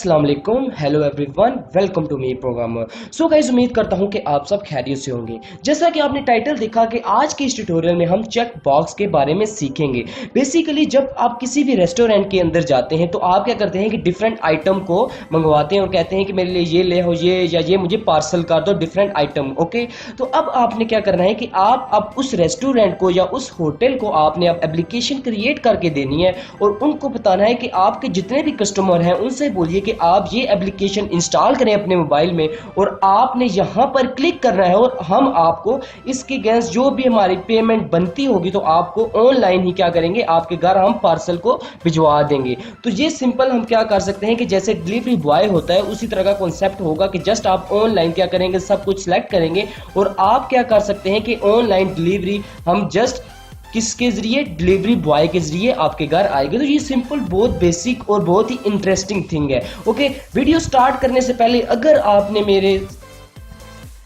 अस्सलाम वालेकुम, hello everyone, welcome to me programmer. So guys, उम्मीद करता हूं कि आप सब खैरियत से होंगे। जैसा कि आपने टाइटल देखा कि आज के इस ट्यूटोरियल में हम चेक बॉक्स के बारे में सीखेंगे। बेसिकली जब आप किसी भी रेस्टोरेंट के अंदर जाते हैं तो आप क्या करते हैं कि डिफरेंट आइटम को मंगवाते हैं और कहते हैं कि मेरे लिए ये ले हो, ये या ये मुझे पार्सल कर दो, डिफरेंट आइटम। ओके, तो अब आपने क्या करना है कि आप अब उस रेस्टोरेंट को या उस होटल को आपने अब एप्लीकेशन क्रिएट करके देनी है और उनको बताना है कि आपके जितने भी कस्टमर हैं उनसे बोलिए कि आप ये एप्लीकेशन इंस्टॉल करें अपने मोबाइल में और आपने यहाँ पर क्लिक करना है और हम आपको इसके अगेंस्ट जो भी हमारी पेमेंट बनती होगी तो आपको ऑनलाइन ही क्या करेंगे, आपके घर हम पार्सल को भिजवा देंगे। तो ये सिंपल हम क्या कर सकते हैं कि जैसे डिलीवरी बॉय होता है उसी तरह का कॉन्सेप्ट होगा कि जस्ट आप ऑनलाइन क्या करेंगे, सब कुछ सिलेक्ट करेंगे और आप क्या कर सकते हैं कि ऑनलाइन डिलीवरी हम जस्ट किसके जरिए, डिलीवरी बॉय के जरिए आपके घर आएगी। तो ये सिंपल, बहुत बेसिक और बहुत ही इंटरेस्टिंग थिंग है। ओके, वीडियो स्टार्ट करने से पहले अगर आपने मेरे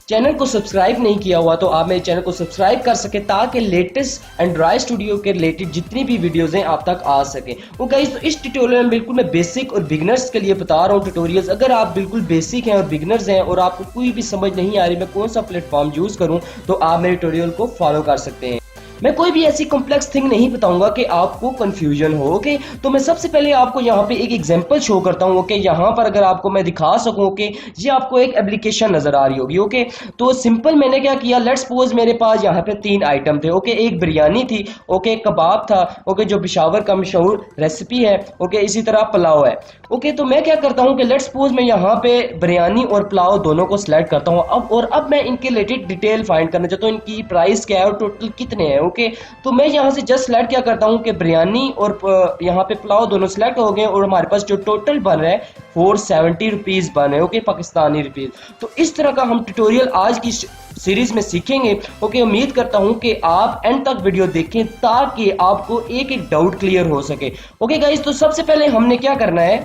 चैनल को सब्सक्राइब नहीं किया हुआ तो आप मेरे चैनल को सब्सक्राइब कर सके ताकि लेटेस्ट एंड्रॉयड स्टूडियो के रिलेटेड जितनी भी वीडियोस हैं आप तक आ सके। वो गाइस, तो इस ट्यूटोरियल में बिल्कुल मैं बेसिक और बिगनर्स के लिए बता रहा हूँ ट्यूटोरियल्स। अगर आप बिल्कुल बेसिक हैं और बिगनर्स हैं और आपको कोई भी समझ नहीं आ रही मैं कौन सा प्लेटफॉर्म यूज करूँ तो आप मेरे ट्यूटोरियल को फॉलो कर सकते हैं। मैं कोई भी ऐसी कॉम्प्लेक्स थिंग नहीं बताऊंगा कि आपको कंफ्यूजन हो। ओके, तो मैं सबसे पहले आपको यहाँ पे एक एग्जांपल शो करता हूँ। ओके, यहाँ पर अगर आपको मैं दिखा सकूं, ओके, ये आपको एक एप्लीकेशन नजर आ रही होगी। ओके, तो सिंपल मैंने क्या किया, लेट्स सपोज मेरे पास यहाँ पे 3 आइटम थे। ओके, एक बिरयानी थी, ओके, कबाब था, ओके, जो पेशावर का मशहूर रेसिपी है, ओके, इसी तरह पुलाव है। ओके, तो मैं क्या करता हूँ कि लेट्स सपोज मैं यहाँ पे बिरयानी और पुलाव दोनों को सिलेक्ट करता हूँ अब मैं इनके रिलेटेड डिटेल फाइंड करना चाहता हूँ, इनकी प्राइस क्या है और टोटल कितने हैं। ओके, तो मैं यहाँ से जस्ट सिलेक्ट क्या करता हूँ कि बिरयानी और यहाँ पे पुलाव दोनों सिलेक्ट हो गए और हमारे पास जो टोटल बन रहा है 470 रुपीज बन है। Okay, Pakistani rupees. तो इस तरह का हम ट्यूटोरियल आज की सीरीज में सीखेंगे। ओके, उम्मीद करता हूं कि आप एंड तक वीडियो देखें ताकि आपको एक एक डाउट क्लियर हो सके। ओके गाइस, तो सबसे पहले हमने क्या करना है,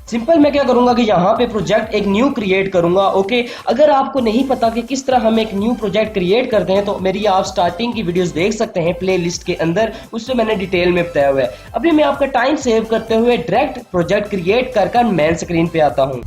सिंपल मैं क्या करूंगा कि यहाँ पे प्रोजेक्ट एक न्यू क्रिएट करूंगा। ओके, अगर आपको नहीं पता कि किस तरह हम एक न्यू प्रोजेक्ट क्रिएट करते हैं तो मेरी आप स्टार्टिंग की वीडियोस देख सकते हैं प्लेलिस्ट के अंदर, उससे मैंने डिटेल में बताया हुआ है। अभी मैं आपका टाइम सेव करते हुए डायरेक्ट प्रोजेक्ट क्रिएट कर मेन स्क्रीन पे आता हूँ।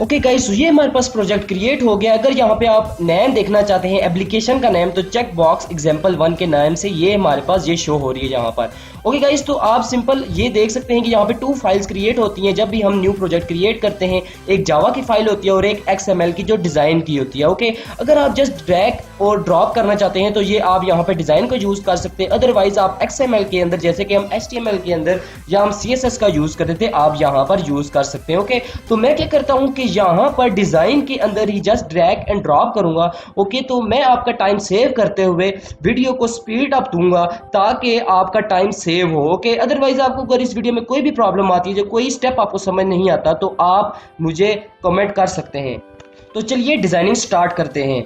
ओके गाइस, ये हमारे पास प्रोजेक्ट क्रिएट हो गया। अगर यहाँ पे आप नेम देखना चाहते हैं एप्लीकेशन का नेम, तो चेक बॉक्स एग्जाम्पल 1 के नाम से ये हमारे पास ये शो हो रही है यहाँ पर। ओके गाइस, तो आप सिंपल ये देख सकते हैं कि यहाँ पे 2 फाइल्स क्रिएट होती हैं जब भी हम न्यू प्रोजेक्ट क्रिएट करते हैं। एक जावा की फाइल होती है और एक XML की जो डिजाइन की होती है। ओके, अगर आप जस्ट ड्रैग और ड्रॉप करना चाहते हैं तो ये आप यहाँ पे डिजाइन को यूज कर सकते हैं। अदरवाइज आप XML के अंदर, जैसे कि हम HTML के अंदर या हम CSS का यूज करते थे, आप यहाँ पर यूज कर सकते हैं। ओके, तो मैं क्या करता हूँ कि यहाँ पर डिजाइन के अंदर ही जस्ट ड्रैग एंड ड्रॉप करूंगा। ओके, तो मैं आपका टाइम सेव करते हुए वीडियो को स्पीड अप दूंगा ताकि आपका टाइम सेव हो। ओके, अदरवाइज आपको अगर इस वीडियो में कोई भी प्रॉब्लम आती है, जो कोई स्टेप आपको समझ नहीं आता, तो आप मुझे कमेंट कर सकते हैं। तो चलिए डिजाइनिंग स्टार्ट करते हैं।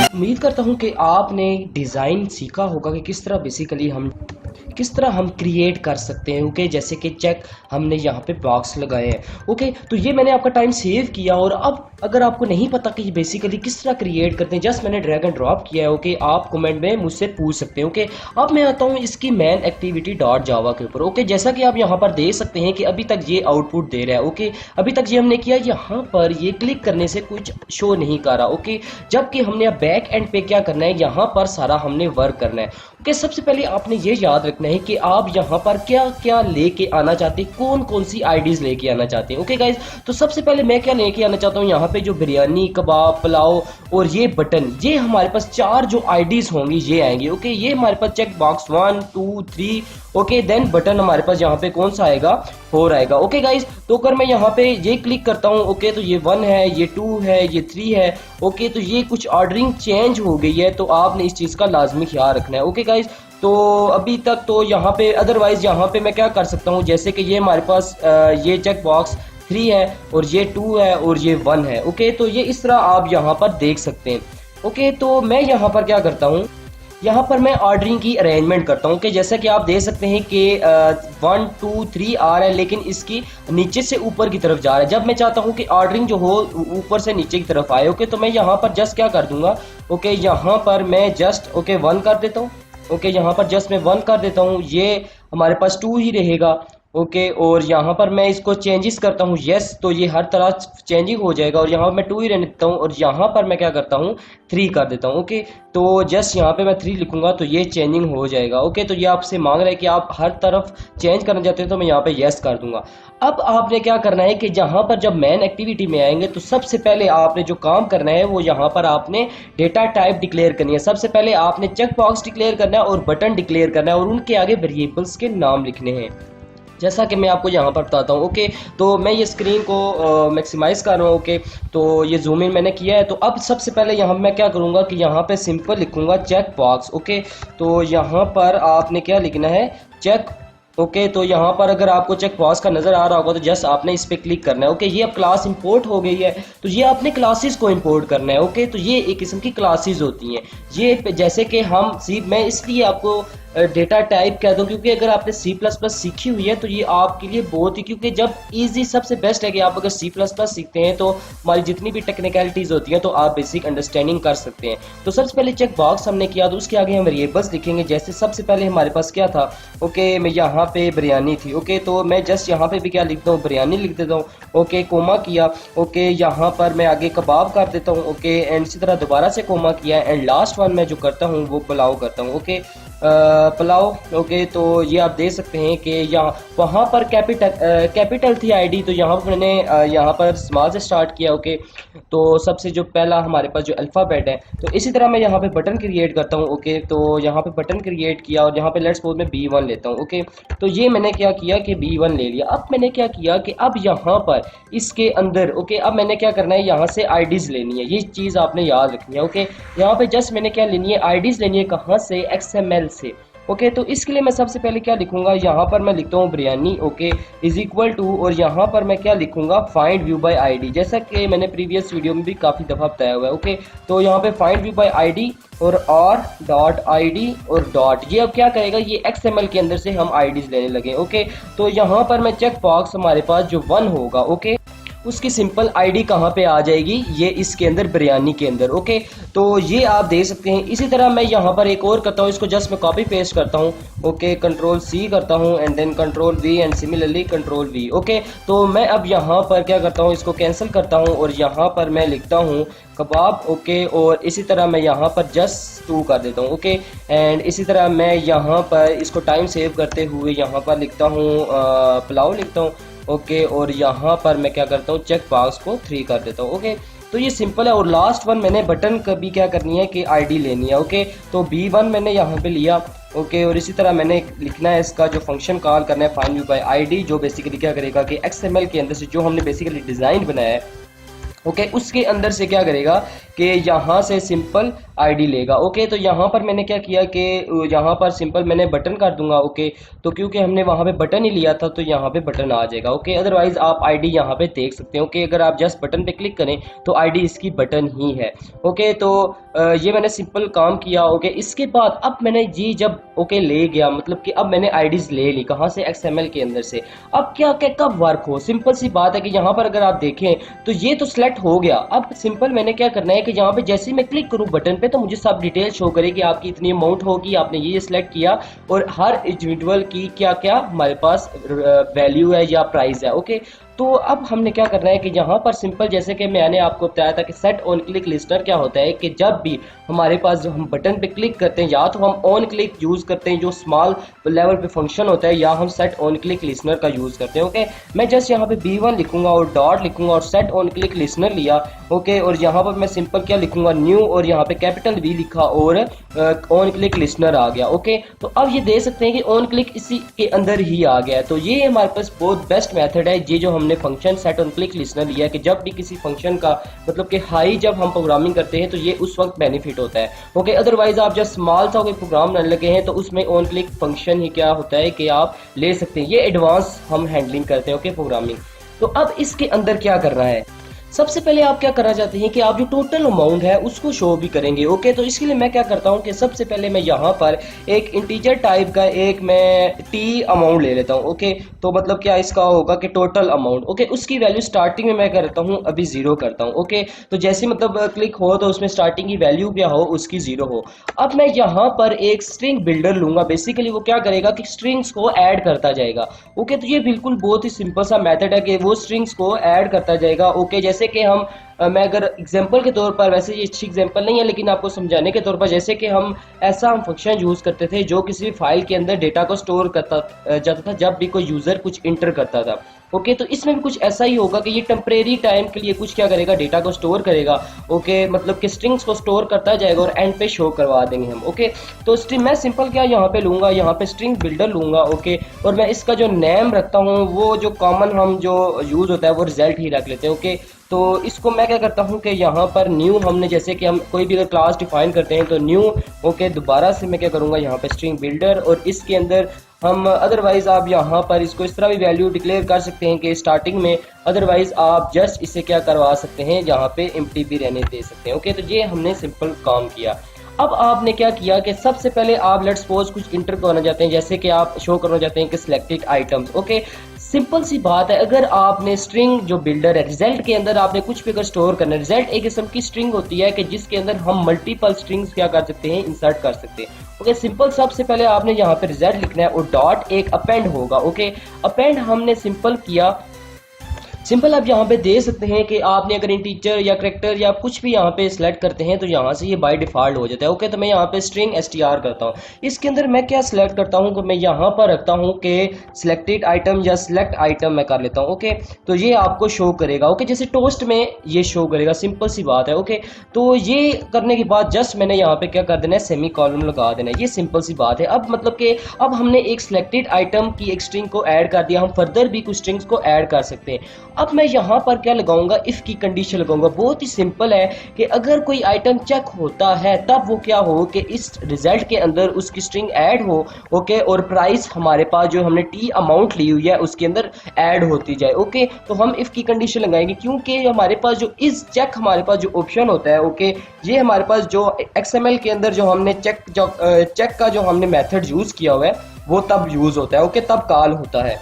उम्मीद करता हूं कि आपने डिज़ाइन सीखा होगा कि किस तरह बेसिकली हम किस तरह हम क्रिएट कर सकते हैं। ओके, जैसे कि चेक हमने यहाँ पे बॉक्स लगाए हैं। ओके, तो ये मैंने आपका टाइम सेव किया। और अब अगर आपको नहीं पता कि बेसिकली किस तरह क्रिएट करते हैं, जस्ट मैंने ड्रैग एंड ड्रॉप किया है। ओके, आप कमेंट में मुझसे पूछ सकते हैं। ओके, अब मैं आता हूँ इसकी मैन एक्टिविटी डॉट जावा के ऊपर। ओके, जैसा कि आप यहाँ पर देख सकते हैं कि अभी तक ये आउटपुट दे रहा है। ओके, अभी तक ये हमने किया, यहाँ पर ये क्लिक करने से कुछ शो नहीं कर रहा। ओके, जबकि हमने बैक एंड पे क्या करना है, यहाँ पर सारा हमने वर्क करना है। ओके, सबसे पहले आपने ये याद रखना है कि आप यहाँ पर क्या क्या लेके आना चाहते हैं, कौन कौन सी आईडीज लेके आना चाहते हैं। ओके गाइज, तो सबसे पहले मैं क्या लेके आना चाहता हूँ, यहाँ पे जो बिरयानी, कबाब, पुलाव और ये बटन, ये हमारे पास 4 जो आईडीज होंगी ये आएंगी। ओके, ये हमारे पास check box 1 2 3। Okay, then button हमारे पास यहाँ पे कौन सा आएगा, 4 आएगा। ओके गाइज, तो अगर मैं यहाँ पे ये क्लिक करता हूँ, ओके, तो ये 1 है, ये 2 है, ये 3 है। ओके, तो ये कुछ ऑर्डरिंग चेंज हो गई है, तो आपने इस चीज़ का लाजमी ख्याल रखना है। ओके गाइज, तो अभी तक तो यहाँ पे अदरवाइज यहाँ पे मैं क्या कर सकता हूँ, जैसे कि ये हमारे पास ये चेक बॉक्स 3 है और ये 2 है और ये 1 है। ओके, तो ये इस तरह आप यहाँ पर देख सकते हैं। ओके, तो मैं यहाँ पर क्या करता हूँ, यहाँ पर मैं ऑर्डरिंग की अरेंजमेंट करता हूँ कि जैसा कि आप देख सकते हैं कि 1 2 3 आ रहा है, लेकिन इसकी नीचे से ऊपर की तरफ जा रहा है। जब मैं चाहता हूँ कि ऑर्डरिंग जो हो ऊपर से नीचे की तरफ आए। ओके, तो मैं यहाँ पर जस्ट क्या कर दूंगा, ओके, यहाँ पर मैं जस्ट 1 कर देता हूँ। ओके, यहाँ पर जस्ट मैं 1 कर देता हूँ, ये हमारे पास 2 ही रहेगा। ओके, और यहाँ पर मैं इसको चेंजेस करता हूँ, यस, तो ये हर तरह चेंजिंग हो जाएगा। और यहाँ पर मैं 2 ही रहने देता हूँ और यहाँ पर मैं क्या करता हूँ, 3 कर देता हूँ। ओके, तो जस्ट यहाँ पे मैं 3 लिखूंगा तो ये चेंजिंग हो जाएगा। ओके, तो ये आपसे मांग रहा है कि आप हर तरफ चेंज करना चाहते हैं, तो मैं यहाँ पे यस कर दूंगा। अब आपने क्या करना है कि जहाँ पर जब मैन एक्टिविटी में आएंगे तो सबसे पहले आपने जो काम करना है वो यहाँ पर आपने डेटा टाइप डिक्लेयर करनी है। सबसे पहले आपने चेक बॉक्स डिक्लेयर करना है और बटन डिक्लेयर करना है और उनके आगे वेरिएबल्स के नाम लिखने हैं, जैसा कि मैं आपको यहाँ पर बताता हूँ। ओके, तो मैं ये स्क्रीन को मैक्सिमाइज कर रहा हूँ। ओके, तो ये जूम इन मैंने किया है। तो अब सबसे पहले यहाँ मैं क्या करूँगा कि यहाँ पे सिंपल लिखूँगा चेक बॉक्स। ओके, तो यहाँ पर आपने क्या लिखना है, चेक। ओके, तो यहाँ पर अगर आपको चेक बॉक्स का नजर आ रहा होगा तो जस्ट आपने इस पे क्लिक करना है। ओके, ये अब क्लास इंपोर्ट हो गई है, तो ये आपने क्लासेस को इंपोर्ट करना है। ओके, तो ये एक किस्म की क्लासेस होती हैं। ये जैसे कि हम मैं इसलिए आपको डेटा टाइप कह दूं क्योंकि अगर आपने C++ सीखी हुई है तो ये आपके लिए बहुत ही, क्योंकि जब इजी सबसे बेस्ट है कि आप अगर C++ सीखते हैं तो हमारी जितनी भी टेक्निकलिटीज होती हैं तो आप बेसिक अंडरस्टैंडिंग कर सकते हैं। तो सबसे पहले चेक बॉक्स हमने किया, तो उसके आगे हम वेरिएबल्स लिखेंगे। जैसे सबसे पहले हमारे पास क्या था, ओके, मैं यहाँ पे बिरयानी थी। ओके, तो मैं जस्ट यहाँ पे भी क्या लिखता हूँ, बिरयानी लिख देता हूँ। ओके, कोमा किया। ओके, यहाँ पर मैं आगे कबाब कर देता हूँ। ओके, एंड इसी तरह दोबारा से कोमा किया एंड लास्ट वन मैं जो करता हूँ वो पुलाव करता हूँ। ओके, पुलाव। ओके, तो ये आप देख सकते हैं कि यहाँ वहाँ पर कैपिटल थी आईडी, तो यहाँ पर मैंने यहाँ पर स्मॉल से स्टार्ट किया। ओके, तो सबसे जो पहला हमारे पास जो अल्फ़ाबेट है, तो इसी तरह मैं यहाँ पे बटन क्रिएट करता हूँ। ओके, तो यहाँ पे बटन क्रिएट किया और यहाँ पे लेट्स सपोज मैं B1 लेता हूँ। ओके, तो ये मैंने क्या किया कि B1 ले लिया। अब मैंने क्या किया कि अब यहाँ पर इसके अंदर, ओके, अब मैंने क्या करना है, यहाँ से आईडीज लेनी है। ये चीज़ आपने याद रखनी है। ओके, यहाँ पे जस्ट मैंने क्या लेनी है, आईडीज लेनी है। कहाँ से, XML से। ओके, तो इसके लिए मैं सबसे पहले क्या लिखूंगा, यहाँ पर मैं लिखता हूँ biryani. Okay, is equal to, और यहाँ पर मैं क्या लिखूंगा, फाइंड व्यू बाय आईडी, जैसा कि मैंने प्रीवियस वीडियो में भी काफ़ी दफ़ा बताया हुआ है। ओके, तो यहाँ पे फाइंड व्यू बाय आईडी और r.id और डॉट, ये अब क्या करेगा, ये XML के अंदर से हम आईडीज लेने लगे। ओके, तो यहाँ पर मैं चेक बॉक्स हमारे पास जो 1 होगा, ओके, उसकी सिंपल आईडी कहाँ पे आ जाएगी, ये इसके अंदर बिरयानी के अंदर। ओके, तो ये आप देख सकते हैं। इसी तरह मैं यहाँ पर एक और करता हूँ, इसको जस्ट मैं कॉपी पेस्ट करता हूँ। ओके, Ctrl+C करता हूँ and then Ctrl+V and similarly Ctrl+V। Okay, तो मैं अब यहाँ पर क्या करता हूँ, इसको कैंसिल करता हूँ और यहाँ पर मैं लिखता हूँ कबाब। ओके, और इसी तरह मैं यहाँ पर जस्ट 2 कर देता हूँ। ओके, एंड इसी तरह मैं यहाँ पर इसको टाइम सेव करते हुए यहाँ पर लिखता हूँ पुलाव लिखता हूँ। ओके, और यहाँ पर मैं क्या करता हूँ, चेक बॉक्स को 3 कर देता हूँ। ओके, तो ये सिंपल है। और लास्ट वन मैंने बटन कभी क्या करनी है कि आईडी लेनी है। ओके, तो B1 मैंने यहाँ पे लिया। ओके, और इसी तरह मैंने लिखना है, इसका जो फंक्शन कॉल करना है फाइंड व्यू बाय आईडी, जो बेसिकली क्या करेगा कि XML के अंदर से जो हमने बेसिकली डिज़ाइन बनाया है, ओके, उसके अंदर से क्या करेगा कि यहाँ से सिंपल आईडी लेगा। ओके, तो यहाँ पर मैंने क्या किया कि यहाँ पर सिंपल मैंने बटन कर दूंगा। ओके, तो क्योंकि हमने वहाँ पे बटन ही लिया था तो यहाँ पे बटन आ जाएगा। ओके, अदरवाइज आप आईडी यहाँ पे देख सकते हो कि अगर आप जस्ट बटन पे क्लिक करें तो आईडी इसकी बटन ही है। ओके, तो ये मैंने सिंपल काम किया। ओके, इसके बाद अब मैंने जी जब ओके ले गया, मतलब कि अब मैंने आईडीज ले ली कहाँ से, एक्सएमएल के अंदर से। अब क्या क्या कब वर्क हो, सिंपल सी बात है कि यहाँ पर अगर आप देखें तो ये तो सिलेक्ट हो गया। अब सिंपल मैंने क्या करना है कि यहाँ पे जैसे ही मैं क्लिक करूँ बटन पे तो मुझे सब डिटेल शो करेगी, आपकी इतनी अमाउंट होगी, आपने ये सिलेक्ट किया और हर इंडिविजुअल की क्या क्या हमारे पास वैल्यू है या प्राइस है। ओके, तो अब हमने क्या करना है कि यहाँ पर सिंपल जैसे कि मैंने आपको बताया था कि सेट ऑन क्लिक लिस्टर क्या होता है कि जब भी हमारे पास जो हम बटन पे क्लिक करते हैं या तो हम ऑन क्लिक यूज़ करते हैं जो स्मॉल लेवल पे फंक्शन होता है, या हम सेट ऑन क्लिक लिस्नर का यूज़ करते हैं। ओके, मैं जस्ट यहाँ पे B1 लिखूंगा और डॉट लिखूंगा और सेट ऑन क्लिक लिस्नर लिया। ओके, और यहाँ पर मैं सिंपल क्या लिखूंगा, न्यू, और यहाँ पे कैपिटल V लिखा और ऑन क्लिक लिस्नर आ गया। ओके, तो अब ये देख सकते हैं कि ऑन क्लिक इसी के अंदर ही आ गया है। तो ये हमारे पास बहुत बेस्ट मेथड है, ये जो हमने function set on click listener लिया है कि जब भी किसी फंक्शन का मतलब कि हाई जब हम प्रोग्रामिंग करते हैं तो ये उस वक्त बेनिफिट होता है। ओके, अदरवाइज आप जब स्मॉल सा कोई प्रोग्राम बनाने लगे हैं तो उसमें ऑन क्लिक फंक्शन ही क्या होता है कि आप ले सकते हैं, ये एडवांस हम हैंडलिंग करते हैं। Okay, programming. तो अब इसके अंदर क्या करना है, सबसे पहले आप क्या करना चाहते हैं कि आप जो टोटल अमाउंट है उसको शो भी करेंगे। ओके, तो इसके लिए मैं क्या करता हूं कि सबसे पहले मैं यहाँ पर एक इंटीजर टाइप का एक मैं टी अमाउंट ले लेता हूं। ओके, तो मतलब क्या इसका होगा कि टोटल अमाउंट। ओके, उसकी वैल्यू स्टार्टिंग में मैं करता हूं अभी 0 करता हूं। ओके, तो जैसे मतलब क्लिक हो तो उसमें स्टार्टिंग की वैल्यू क्या हो, उसकी 0 हो। अब मैं यहाँ पर एक स्ट्रिंग बिल्डर लूंगा, बेसिकली वो क्या करेगा कि स्ट्रिंग्स को ऐड करता जाएगा। ओके, तो ये बिल्कुल बहुत ही सिंपल सा मेथड है कि वो स्ट्रिंग्स को ऐड करता जाएगा। ओके, जैसे कि हम मैं अगर एग्जांपल के तौर पर, वैसे ये अच्छी एग्जांपल नहीं है लेकिन आपको समझाने के तौर पर, जैसे कि हम फंक्शन यूज करते थे जो किसी फाइल के अंदर डेटा को स्टोर करता जाता था जब भी कोई यूजर कुछ इंटर करता था। ओके, तो इसमें भी कुछ ऐसा ही होगा कि ये टेम्परेरी टाइम के लिए कुछ क्या करेगा, डेटा को स्टोर करेगा। ओके, मतलब कि स्ट्रिंग्स को स्टोर करता जाएगा और एंड पे शो करवा देंगे हम। ओके, तो स्ट्रिंग मैं सिंपल क्या यहाँ पे लूंगा, यहाँ पे स्ट्रिंग बिल्डर लूंगा। ओके, और मैं इसका जो नेम रखता हूँ वो जो कॉमन हम जो यूज होता है वो रिजल्ट ही रख लेते हैं। ओके, तो इसको मैं क्या करता हूँ कि यहाँ पर न्यू, हमने जैसे कि हम कोई भी अगर क्लास डिफाइन करते हैं तो न्यू। ओके, दोबारा से मैं क्या करूँगा यहाँ पे स्ट्रिंग बिल्डर, और इसके अंदर हम अदरवाइज आप यहाँ पर इसको इस तरह भी वैल्यू डिक्लेयर कर सकते हैं कि स्टार्टिंग में, अदरवाइज आप जस्ट इसे क्या करवा सकते हैं, यहाँ पे एम्प्टी भी रहने दे सकते हैं। ओके, तो ये हमने सिंपल काम किया। अब आपने क्या किया कि सबसे पहले आप लेट्स सपोज कुछ इंटर करना चाहते हैं, जैसे कि आप शो करना चाहते हैं कि सिलेक्टेड आइटम्स। ओके, सिंपल सी बात है, अगर आपने स्ट्रिंग जो बिल्डर है रिजल्ट के अंदर आपने कुछ भी अगर स्टोर करना है, रिजल्ट एक किस्म की स्ट्रिंग होती है कि जिसके अंदर हम मल्टीपल स्ट्रिंग्स क्या कर सकते हैं, इंसर्ट कर सकते हैं। ओके, सिंपल सबसे पहले आपने यहाँ पे रिजल्ट लिखना है और डॉट एक अपेंड होगा। ओके, अपेंड हमने सिंपल किया। सिंपल आप यहाँ पे दे सकते हैं कि आपने अगर इंटीजर या कैरेक्टर या कुछ भी यहाँ पे सिलेक्ट करते हैं तो यहाँ से ये बाय डिफॉल्ट हो जाता है। ओके, तो मैं यहाँ पे स्ट्रिंग str करता हूँ। इसके अंदर मैं क्या सिलेक्ट करता हूँ कि मैं यहाँ पर रखता हूँ कि सिलेक्टेड आइटम या सिलेक्ट आइटम मैं कर लेता हूँ। ओके, तो ये आपको शो करेगा। ओके, जैसे टोस्ट में ये शो करेगा, सिंपल सी बात है। ओके, तो ये करने के बाद जस्ट मैंने यहाँ पे क्या कर देना है, सेमी कॉलम लगा देना है। ये सिंपल सी बात है। अब मतलब कि अब हमने एक सिलेक्टेड आइटम की एक स्ट्रिंग को ऐड कर दिया, हम फर्दर भी कुछ स्ट्रिंग्स को ऐड कर सकते हैं। अब मैं यहाँ पर क्या लगाऊंगा, इफ की कंडीशन लगाऊंगा। बहुत ही सिंपल है कि अगर कोई आइटम चेक होता है तब वो क्या हो कि इस रिजल्ट के अंदर उसकी स्ट्रिंग ऐड हो। ओके, और प्राइस हमारे पास जो हमने टी अमाउंट ली हुई है उसके अंदर ऐड होती जाए। ओके, तो हम इफ की कंडीशन लगाएंगे क्योंकि हमारे पास जो इस चेक हमारे पास जो ऑप्शन होता है, ओके, ये हमारे पास जो एक्सएमएल के अंदर जो हमने चेक का जो हमने मेथड यूज किया हुआ है वो तब यूज होता है। ओके, तब कॉल होता है।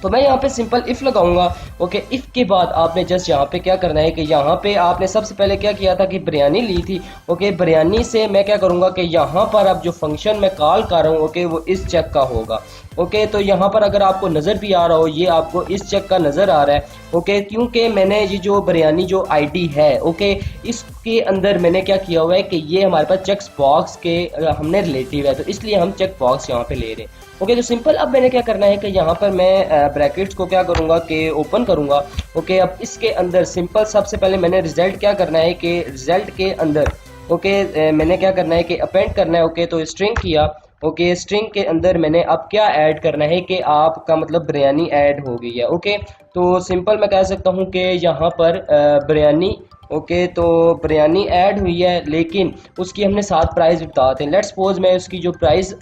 तो मैं यहाँ पे सिंपल इफ लगाऊंगा। ओके, इफ के बाद आपने जस्ट यहाँ पे क्या करना है कि यहाँ पे आपने सबसे पहले क्या किया था कि बिरयानी ली थी। ओके, बिरयानी से मैं क्या करूँगा कि यहाँ पर अब जो फंक्शन मैं कॉल कर रहा हूँ, ओके, वो इस चेक का होगा। ओके, तो यहाँ पर अगर आपको नज़र भी आ रहा हो, ये आपको इस चेक का नज़र आ रहा है। ओके, क्योंकि मैंने ये जो बिरयानी जो आईडी है, ओके, इसके अंदर मैंने क्या किया हुआ है कि ये हमारे पास चेक बॉक्स के हमने रिलेटिव है, तो इसलिए हम चेक बॉक्स यहाँ पे ले रहे हैं। ओके, तो सिंपल अब मैंने क्या करना है कि यहाँ पर मैं ब्रैकेट्स को क्या करूँगा कि ओपन करूँगा। ओके, अब इसके अंदर सिंपल सबसे पहले मैंने रिजल्ट क्या करना है कि रिजल्ट के अंदर, ओके, मैंने क्या करना है कि अपेंड करना है। ओके, तो स्ट्रिंग किया ओके स्ट्रिंग के अंदर मैंने अब क्या ऐड करना है कि आपका मतलब बिरयानी ऐड हो गई है। ओके तो सिंपल मैं कह सकता हूँ कि यहाँ पर बिरयानी, ओके तो बिरयानी ऐड हुई है, लेकिन उसकी हमने साथ प्राइस बताते हैं। लेट्स सपोज मैं उसकी जो प्राइस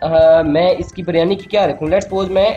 मैं इसकी बिरयानी की क्या रखूँ, लेट्स सपोज मैं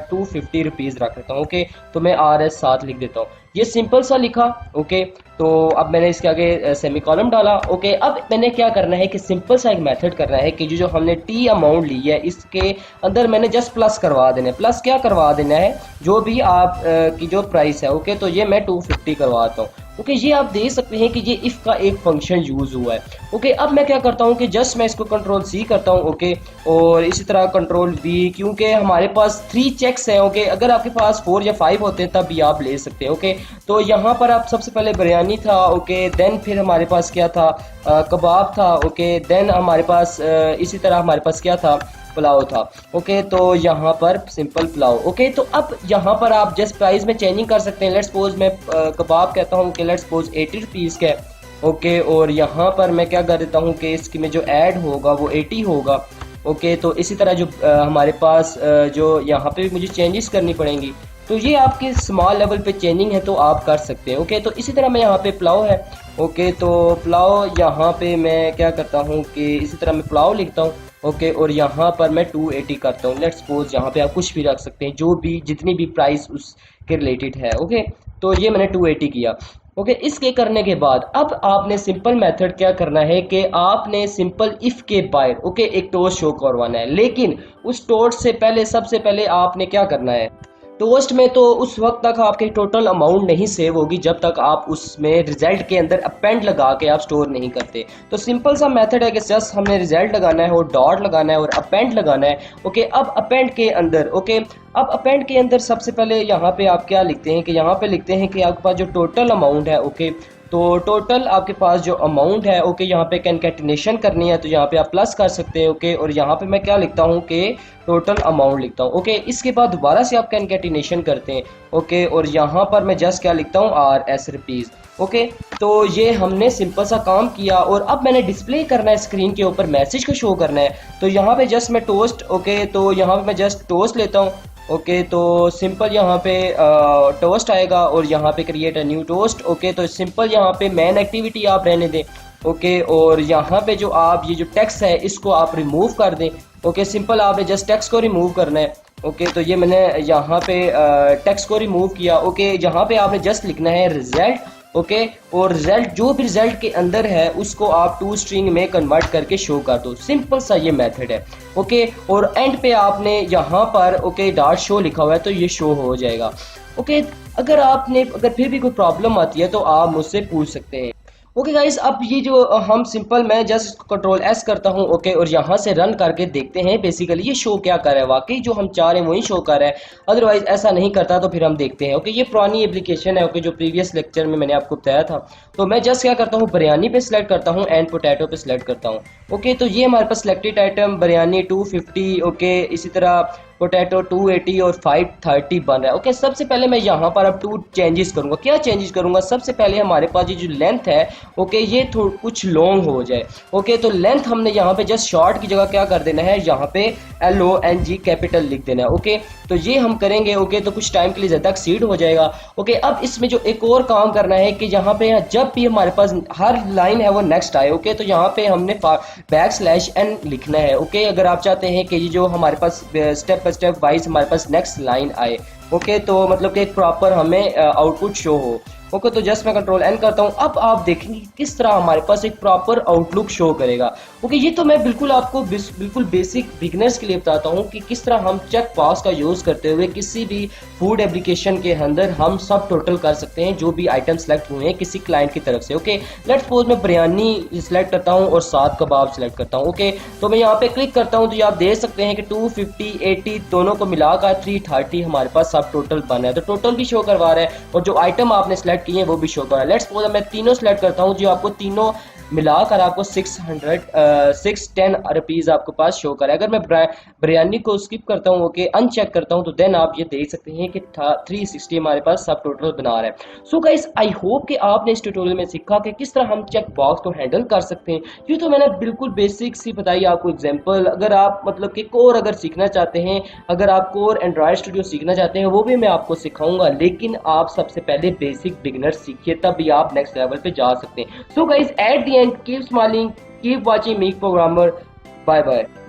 250 रुपीज़ रख देता हूँ। ओके तो मैं RS7 लिख देता हूँ, ये सिंपल सा लिखा। ओके तो अब मैंने इसके आगे सेमी कॉलम डाला। ओके अब मैंने क्या करना है कि सिंपल सा एक मेथड करना है कि जो हमने टी अमाउंट ली है इसके अंदर मैंने जस्ट प्लस करवा देना है। प्लस क्या करवा देना है, जो भी आप की जो प्राइस है। ओके तो ये मैं 250 करवाता हूँ। ओके ये आप देख सकते हैं कि ये इफ का एक फंक्शन यूज हुआ है। ओके अब मैं क्या करता हूँ कि जस्ट मैं इसको कंट्रोल सी करता हूँ। ओके और इसी तरह कंट्रोल वी, क्योंकि हमारे पास 3 चेक्स हैं। ओके अगर आपके पास 4 या 5 होते हैं तब भी आप ले सकते हैं। ओके तो यहाँ पर आप सबसे पहले बिरयानी था। ओके देन फिर हमारे पास क्या था, कबाब था। ओके देन हमारे पास इसी तरह हमारे पास क्या था, पुलाव था। ओके तो यहाँ पर सिंपल पुलाव। ओके तो अब यहाँ पर आप जस्ट प्राइस में चेंजिंग कर सकते हैं। लेट्स सपोज मैं कबाब कहता हूँ कि लेट्स सपोज 80 रुपीज़ का है। ओके और यहाँ पर मैं क्या कर देता हूँ कि इसकी में जो ऐड होगा वो 80 होगा। ओके तो इसी तरह जो हमारे पास जो यहाँ पे भी मुझे चेंजेस करनी पड़ेंगी, तो ये आपके स्मॉल लेवल पे चेंजिंग है तो आप कर सकते हैं। ओके तो इसी तरह मैं यहाँ पे पुलाव है। ओके तो पुलाव यहाँ पे मैं क्या करता हूँ कि इसी तरह मैं पुलाव लिखता हूँ। ओके और यहाँ पर मैं 280 करता हूँ। लेट्स सपोज यहाँ पे आप कुछ भी रख सकते हैं, जो भी जितनी भी प्राइस उसके रिलेटेड है। ओके तो ये मैंने 280 किया। ओके इसके करने के बाद अब आपने सिंपल मेथड क्या करना है कि आपने सिंपल इफ के बाहर ओके एक टोस्ट शो करवाना है, लेकिन उस टोस्ट से पहले सबसे पहले आपने क्या करना है, टोस्ट में तो उस वक्त तक आपकी टोटल अमाउंट नहीं सेव होगी जब तक आप उसमें रिजल्ट के अंदर अपेंड लगा के आप स्टोर नहीं करते। तो सिंपल सा मेथड है कि जस्ट हमने रिजल्ट लगाना है और डॉट लगाना है और अपेंड लगाना है। ओके अब अपेंड के अंदर अब अपेंड के अंदर सबसे पहले यहाँ पे आप क्या लिखते हैं कि यहाँ पे लिखते हैं कि आपके पास जो टोटल अमाउंट है। ओके तो टोटल आपके पास जो अमाउंट है। ओके यहाँ पे कैनकेटिनेशन करनी है तो यहाँ पे आप प्लस कर सकते हैं। ओके और यहाँ पे मैं क्या लिखता हूँ कि टोटल अमाउंट लिखता हूँ। ओके इसके बाद दोबारा से आप कैनकेटिनेशन करते हैं। ओके और यहाँ पर मैं जस्ट क्या लिखता हूँ, RS रुपीज़। ओके तो ये हमने सिंपल सा काम किया और अब मैंने डिस्प्ले करना है स्क्रीन के ऊपर, मैसेज को शो करना है। तो यहाँ पे जस्ट मैं टोस्ट, ओके तो यहाँ पे मैं जस्ट टोस्ट लेता हूँ। ओके तो सिंपल यहाँ पे टोस्ट आएगा और यहाँ पे create a new toast. Okay तो सिंपल यहाँ पे मेन एक्टिविटी आप रहने दें। ओके और यहाँ पे जो आप ये जो टेक्स्ट है इसको आप रिमूव कर दें। ओके सिंपल आपने जस्ट टेक्स्ट को रिमूव करना है। ओके तो ये मैंने यहाँ पे टेक्स्ट को रिमूव किया। ओके यहाँ पे आपने जस्ट लिखना है रिजल्ट। ओके और रिजल्ट जो भी रिजल्ट के अंदर है उसको आप टू स्ट्रिंग में कन्वर्ट करके शो कर दो। सिंपल सा ये मेथड है। ओके और एंड पे आपने यहाँ पर ओके डॉट शो लिखा हुआ है तो ये शो हो जाएगा। ओके अगर फिर भी कोई प्रॉब्लम आती है तो आप मुझसे पूछ सकते हैं। ओके गाइस अब ये जो हम सिंपल मैं जस्ट कंट्रोल एस करता हूँ। ओके और यहाँ से रन करके देखते हैं बेसिकली ये शो क्या कर रहा है, वाकई जो हम चाह रहे हैं वही शो कर रहा है, अदरवाइज ऐसा नहीं करता तो फिर हम देखते हैं। ओके ये पुरानी एप्लीकेशन है। ओके जो प्रीवियस लेक्चर में मैंने आपको बताया था। तो मैं जस्ट क्या करता हूँ, बिरयानी पे सिलेक्ट करता हूँ एंड पोटैटो पे सिलेक्ट करता हूँ। ओके तो ये हमारे पास सिलेक्टेड आइटम बिरयानी 250। ओके इसी तरह पोटैटो 280 और 530 बन रहा है। ओके सबसे पहले मैं यहाँ पर अब 2 चेंजेस करूँगा। क्या चेंजेस करूँगा, सबसे पहले हमारे पास ये जो लेंथ है ओके ये कुछ लॉन्ग हो जाए। ओके तो लेंथ हमने यहाँ पे जस्ट शॉर्ट की जगह क्या कर देना है, यहाँ पे LONG कैपिटल लिख देना है। ओके तो ये हम करेंगे। ओके तो कुछ टाइम के लिए ज़्यादा एक्सीड हो जाएगा। ओके अब इसमें जो एक और काम करना है कि यहाँ पे जब भी हमारे पास हर लाइन है वो नेक्स्ट आए। ओके तो यहाँ पे हमने \n लिखना है। ओके अगर आप चाहते हैं कि ये जो हमारे पास स्टेप बाय स्टेप वाइज हमारे पास नेक्स्ट लाइन आए। ओके तो मतलब कि एक प्रॉपर हमें आउटपुट शो हो। ओके तो जस्ट मैं कंट्रोल एन करता हूँ। अब आप देखेंगे किस तरह हमारे पास एक प्रॉपर आउटलुक शो करेगा। ओके ये तो मैं बिल्कुल आपको बिल्कुल बेसिक बिगनर्स के लिए बताता हूँ कि किस तरह हम चेक बॉक्स का यूज़ करते हुए किसी भी फूड एप्लीकेशन के अंदर हम सब टोटल कर सकते हैं जो भी आइटम सेलेक्ट हुए हैं किसी क्लाइंट की तरफ से। ओके लेट्स सपोज मैं बिरयानी सेलेक्ट करता हूँ और 7 कबाब सेलेक्ट करता हूँ। ओके तो मैं यहाँ पे क्लिक करता हूँ तो आप देख सकते हैं कि 250 80 दोनों को मिलाकर 330 हमारे पास सब टोटल बना है। तो टोटल भी शो करवा रहा है और जो आइटम आपने सेलेक्ट किए हैं वो भी शो कर रहा है। लेट्स सपोज मैं तीनों सेलेक्ट करता हूँ जो आपको तीनों मिलाकर आपको 610 रुपीज़ आपके पास शो करे। अगर मैं बिरयानी को स्किप करता हूँ, ओके, अनचेक करता हूँ, तो देन आप ये देख सकते हैं कि 360 हमारे पास सब टोटल बना रहा है। सो गाइस, आई होप कि आपने इस ट्यूटोरियल में सीखा कि किस तरह हम चेक बॉक्स को हैंडल कर सकते हैं। ये तो मैंने बिल्कुल बेसिक सी बताई आपको एग्जांपल। अगर आप मतलब कि कोर अगर सीखना चाहते हैं, अगर आप कोर एंड्रॉयड स्टूडियो सीखना चाहते हैं, वो भी मैं आपको सिखाऊंगा, लेकिन आप सबसे पहले बेसिक बिगिनर सीखिए, तभी आप नेक्स्ट लेवल पे जा सकते हैं। So guys, at the end keep smiling, keep watching me programmer. Bye bye.